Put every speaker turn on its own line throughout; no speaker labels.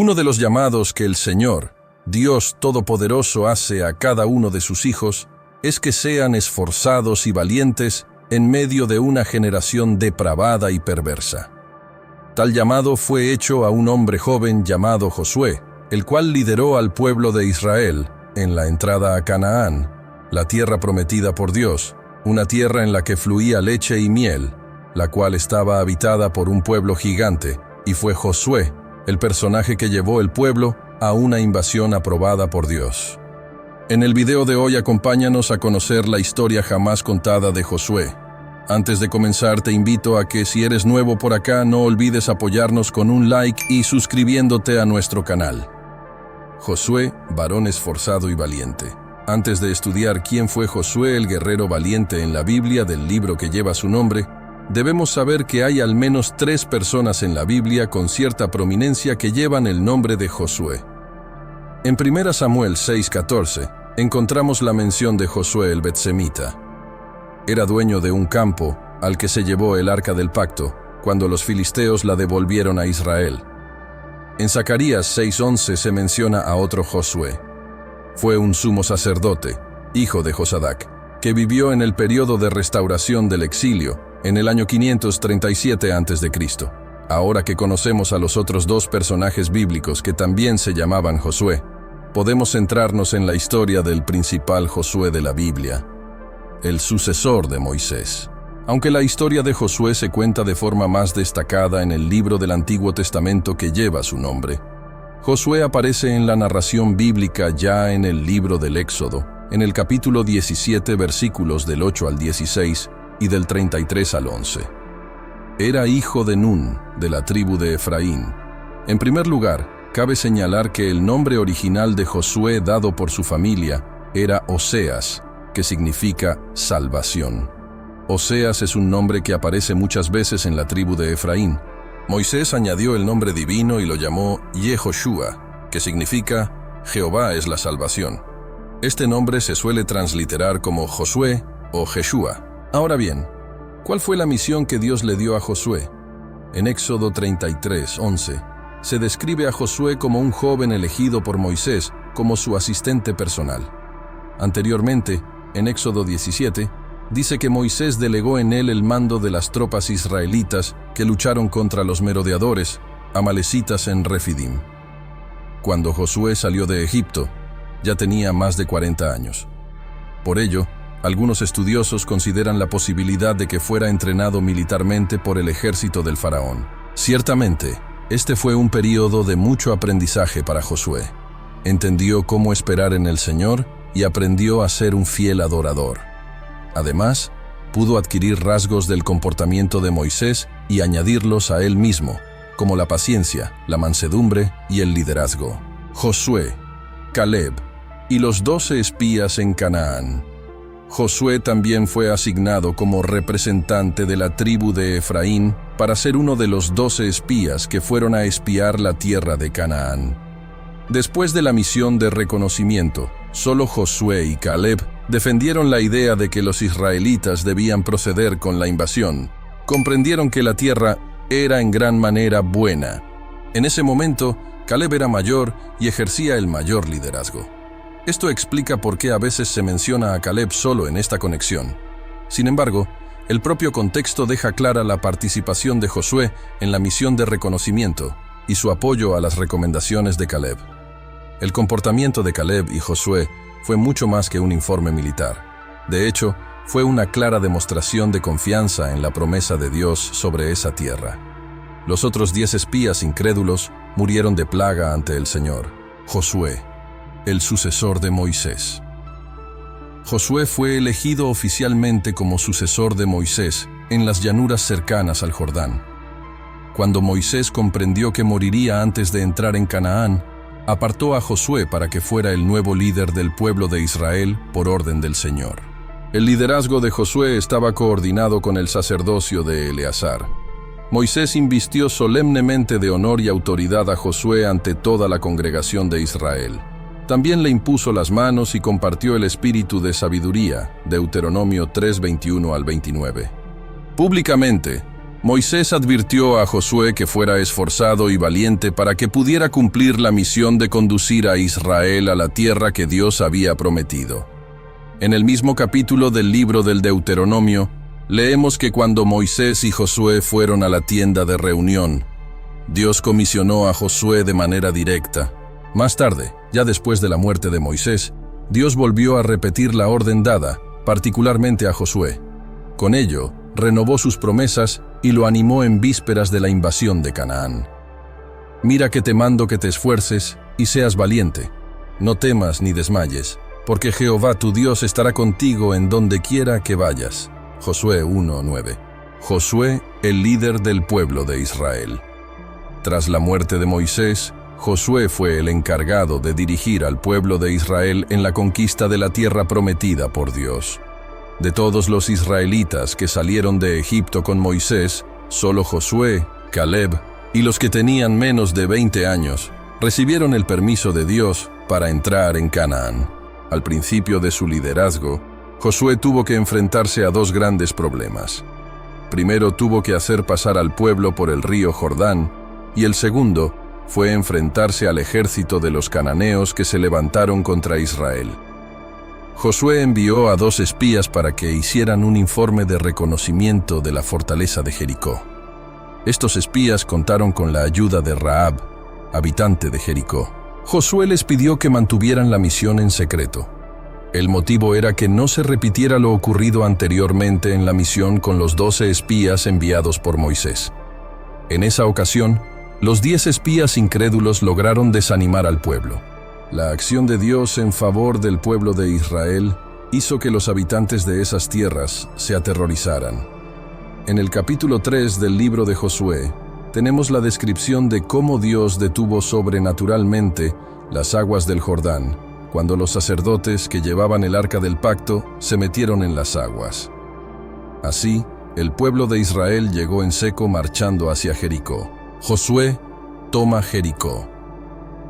Uno de los llamados que el Señor, Dios Todopoderoso, hace a cada uno de sus hijos es que sean esforzados y valientes en medio de una generación depravada y perversa. Tal llamado fue hecho a un hombre joven llamado Josué, el cual lideró al pueblo de Israel en la entrada a Canaán, la tierra prometida por Dios, una tierra en la que fluía leche y miel, la cual estaba habitada por un pueblo gigante, y fue Josué el personaje que llevó el pueblo a una invasión aprobada por Dios. En el video de hoy acompáñanos a conocer la historia jamás contada de Josué. Antes de comenzar te invito a que si eres nuevo por acá no olvides apoyarnos con un like y suscribiéndote a nuestro canal. Josué, varón esforzado y valiente. Antes de estudiar quién fue Josué el guerrero valiente en la Biblia del libro que lleva su nombre, debemos saber que hay al menos 3 personas en la Biblia con cierta prominencia que llevan el nombre de Josué. En 1 Samuel 6:14 encontramos la mención de Josué el betsemita. Era dueño de un campo al que se llevó el arca del pacto cuando los filisteos la devolvieron a Israel. En Zacarías 6:11 se menciona a otro Josué. Fue un sumo sacerdote, hijo de Josadac, que vivió en el periodo de restauración del exilio, en el año 537 a.C. Ahora que conocemos a los otros 2 personajes bíblicos que también se llamaban Josué, podemos centrarnos en la historia del principal Josué de la Biblia, el sucesor de Moisés. Aunque la historia de Josué se cuenta de forma más destacada en el libro del Antiguo Testamento que lleva su nombre, Josué aparece en la narración bíblica ya en el libro del Éxodo, en el capítulo 17, versículos del 8 al 16 y del 33 al 11. Era hijo de Nun, de la tribu de Efraín. En primer lugar, cabe señalar que el nombre original de Josué dado por su familia era Oseas, que significa salvación. Oseas es un nombre que aparece muchas veces en la tribu de Efraín. Moisés añadió el nombre divino y lo llamó Yehoshua, que significa Jehová es la salvación. Este nombre se suele transliterar como Josué o Jeshua. Ahora bien, ¿cuál fue la misión que Dios le dio a Josué? En Éxodo 33:11 se describe a Josué como un joven elegido por Moisés como su asistente personal. Anteriormente, en Éxodo 17, dice que Moisés delegó en él el mando de las tropas israelitas que lucharon contra los merodeadores, amalecitas en Refidim. Cuando Josué salió de Egipto, ya tenía más de 40 años. Por ello, algunos estudiosos consideran la posibilidad de que fuera entrenado militarmente por el ejército del faraón. Ciertamente, este fue un período de mucho aprendizaje para Josué. Entendió cómo esperar en el Señor y aprendió a ser un fiel adorador. Además, pudo adquirir rasgos del comportamiento de Moisés y añadirlos a él mismo, como la paciencia, la mansedumbre y el liderazgo. Josué, Caleb y los 12 espías en Canaán. Josué también fue asignado como representante de la tribu de Efraín para ser uno de los 12 espías que fueron a espiar la tierra de Canaán. Después de la misión de reconocimiento, solo Josué y Caleb defendieron la idea de que los israelitas debían proceder con la invasión. Comprendieron que la tierra era en gran manera buena. En ese momento, Caleb era mayor y ejercía el mayor liderazgo. Esto explica por qué a veces se menciona a Caleb solo en esta conexión. Sin embargo, el propio contexto deja clara la participación de Josué en la misión de reconocimiento y su apoyo a las recomendaciones de Caleb. El comportamiento de Caleb y Josué fue mucho más que un informe militar. De hecho, fue una clara demostración de confianza en la promesa de Dios sobre esa tierra. Los otros 10 espías incrédulos murieron de plaga ante el Señor. Josué, el sucesor de Moisés. Josué fue elegido oficialmente como sucesor de Moisés en las llanuras cercanas al Jordán. Cuando Moisés comprendió que moriría antes de entrar en Canaán, apartó a Josué para que fuera el nuevo líder del pueblo de Israel por orden del Señor. El liderazgo de Josué estaba coordinado con el sacerdocio de Eleazar. Moisés invistió solemnemente de honor y autoridad a Josué ante toda la congregación de Israel. También le impuso las manos y compartió el espíritu de sabiduría, Deuteronomio 3:21 al 29. Públicamente, Moisés advirtió a Josué que fuera esforzado y valiente para que pudiera cumplir la misión de conducir a Israel a la tierra que Dios había prometido. En el mismo capítulo del libro del Deuteronomio, leemos que cuando Moisés y Josué fueron a la tienda de reunión, Dios comisionó a Josué de manera directa. Más tarde, ya después de la muerte de Moisés, Dios volvió a repetir la orden dada, particularmente a Josué. Con ello, renovó sus promesas y lo animó en vísperas de la invasión de Canaán. Mira que te mando que te esfuerces y seas valiente. No temas ni desmayes, porque Jehová tu Dios estará contigo en donde quiera que vayas. Josué 1:9. Josué, el líder del pueblo de Israel. Tras la muerte de Moisés, Josué fue el encargado de dirigir al pueblo de Israel en la conquista de la tierra prometida por Dios. De todos los israelitas que salieron de Egipto con Moisés, solo Josué, Caleb y los que tenían menos de 20 años recibieron el permiso de Dios para entrar en Canaán. Al principio de su liderazgo, Josué tuvo que enfrentarse a dos grandes problemas. Primero tuvo que hacer pasar al pueblo por el río Jordán, y el segundo fue enfrentarse al ejército de los cananeos que se levantaron contra Israel. Josué envió a 2 espías para que hicieran un informe de reconocimiento de la fortaleza de Jericó. Estos espías contaron con la ayuda de Rahab, habitante de Jericó. Josué les pidió que mantuvieran la misión en secreto. El motivo era que no se repitiera lo ocurrido anteriormente en la misión con los 12 espías enviados por Moisés. En esa ocasión, los 10 espías incrédulos lograron desanimar al pueblo. La acción de Dios en favor del pueblo de Israel hizo que los habitantes de esas tierras se aterrorizaran. En el capítulo 3 del libro de Josué, tenemos la descripción de cómo Dios detuvo sobrenaturalmente las aguas del Jordán, cuando los sacerdotes que llevaban el arca del pacto se metieron en las aguas. Así, el pueblo de Israel llegó en seco marchando hacia Jericó. Josué toma Jericó.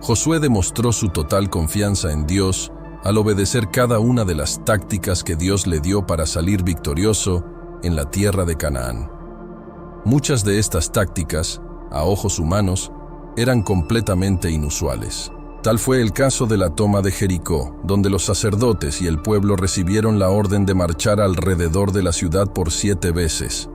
Josué demostró su total confianza en Dios al obedecer cada una de las tácticas que Dios le dio para salir victorioso en la tierra de Canaán. Muchas de estas tácticas, a ojos humanos, eran completamente inusuales. Tal fue el caso de la toma de Jericó, donde los sacerdotes y el pueblo recibieron la orden de marchar alrededor de la ciudad por 7 veces.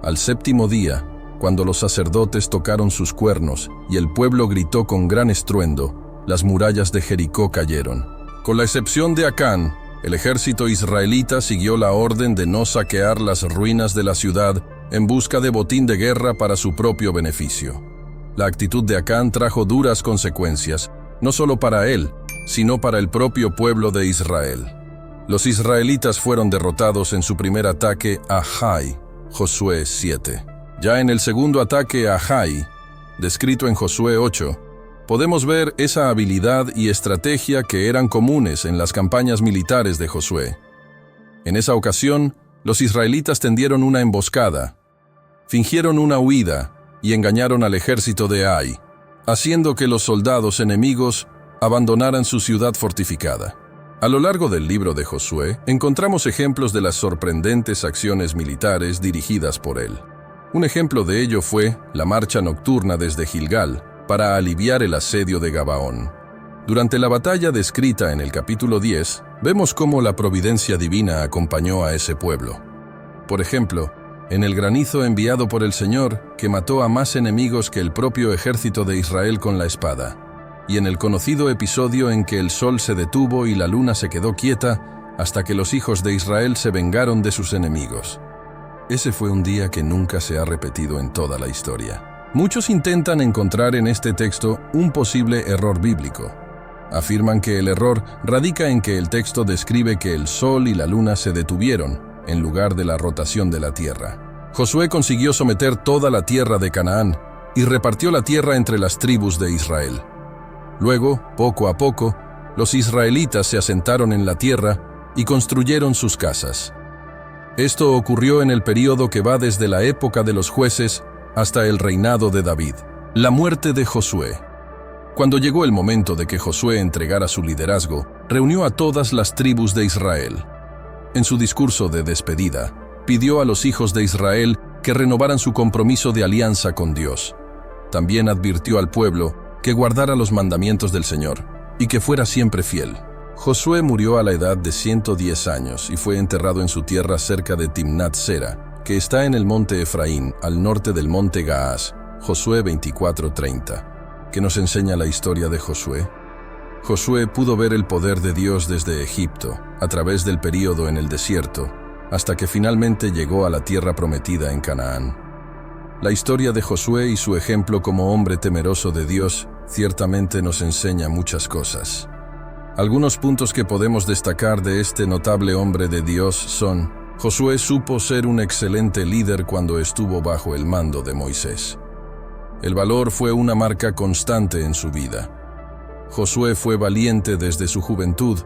Al 7º día, cuando los sacerdotes tocaron sus cuernos y el pueblo gritó con gran estruendo, las murallas de Jericó cayeron. Con la excepción de Acán, el ejército israelita siguió la orden de no saquear las ruinas de la ciudad en busca de botín de guerra para su propio beneficio. La actitud de Acán trajo duras consecuencias, no solo para él, sino para el propio pueblo de Israel. Los israelitas fueron derrotados en su primer ataque a Jai, Josué 7. Ya en el segundo ataque a Jai, descrito en Josué 8, podemos ver esa habilidad y estrategia que eran comunes en las campañas militares de Josué. En esa ocasión, los israelitas tendieron una emboscada, fingieron una huida y engañaron al ejército de Ai, haciendo que los soldados enemigos abandonaran su ciudad fortificada. A lo largo del libro de Josué, encontramos ejemplos de las sorprendentes acciones militares dirigidas por él. Un ejemplo de ello fue la marcha nocturna desde Gilgal para aliviar el asedio de Gabaón. Durante la batalla descrita en el capítulo 10, vemos cómo la providencia divina acompañó a ese pueblo. Por ejemplo, en el granizo enviado por el Señor, que mató a más enemigos que el propio ejército de Israel con la espada, y en el conocido episodio en que el sol se detuvo y la luna se quedó quieta hasta que los hijos de Israel se vengaron de sus enemigos. Ese fue un día que nunca se ha repetido en toda la historia. Muchos intentan encontrar en este texto un posible error bíblico. Afirman que el error radica en que el texto describe que el sol y la luna se detuvieron, en lugar de la rotación de la tierra. Josué consiguió someter toda la tierra de Canaán y repartió la tierra entre las tribus de Israel. Luego, poco a poco, los israelitas se asentaron en la tierra y construyeron sus casas. Esto ocurrió en el período que va desde la época de los jueces hasta el reinado de David. La muerte de Josué. Cuando llegó el momento de que Josué entregara su liderazgo, reunió a todas las tribus de Israel. En su discurso de despedida, pidió a los hijos de Israel que renovaran su compromiso de alianza con Dios. También advirtió al pueblo que guardara los mandamientos del Señor y que fuera siempre fiel. Josué murió a la edad de 110 años y fue enterrado en su tierra cerca de Timnat Sera, que está en el monte Efraín, al norte del monte Gaás. Josué 24:30. ¿Qué nos enseña la historia de Josué? Josué pudo ver el poder de Dios desde Egipto, a través del período en el desierto, hasta que finalmente llegó a la tierra prometida en Canaán. La historia de Josué y su ejemplo como hombre temeroso de Dios ciertamente nos enseña muchas cosas. Algunos puntos que podemos destacar de este notable hombre de Dios son: Josué supo ser un excelente líder cuando estuvo bajo el mando de Moisés. El valor fue una marca constante en su vida. Josué fue valiente desde su juventud,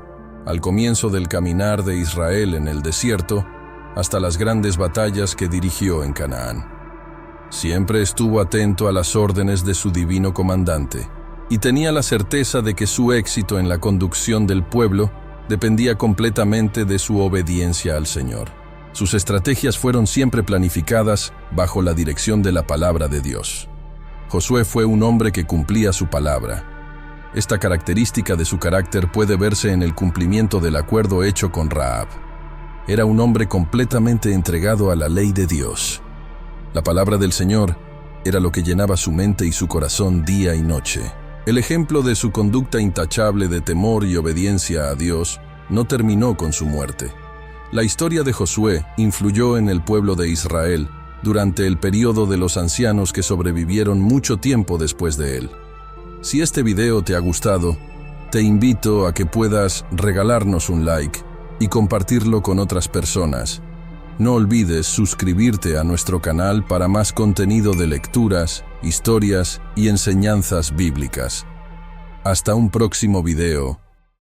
al comienzo del caminar de Israel en el desierto, hasta las grandes batallas que dirigió en Canaán. Siempre estuvo atento a las órdenes de su divino comandante, y tenía la certeza de que su éxito en la conducción del pueblo dependía completamente de su obediencia al Señor. Sus estrategias fueron siempre planificadas bajo la dirección de la palabra de Dios. Josué fue un hombre que cumplía su palabra. Esta característica de su carácter puede verse en el cumplimiento del acuerdo hecho con Rahab. Era un hombre completamente entregado a la ley de Dios. La palabra del Señor era lo que llenaba su mente y su corazón día y noche. El ejemplo de su conducta intachable de temor y obediencia a Dios no terminó con su muerte. La historia de Josué influyó en el pueblo de Israel durante el período de los ancianos que sobrevivieron mucho tiempo después de él. Si este video te ha gustado, te invito a que puedas regalarnos un like y compartirlo con otras personas. No olvides suscribirte a nuestro canal para más contenido de lecturas, historias y enseñanzas bíblicas. Hasta un próximo video.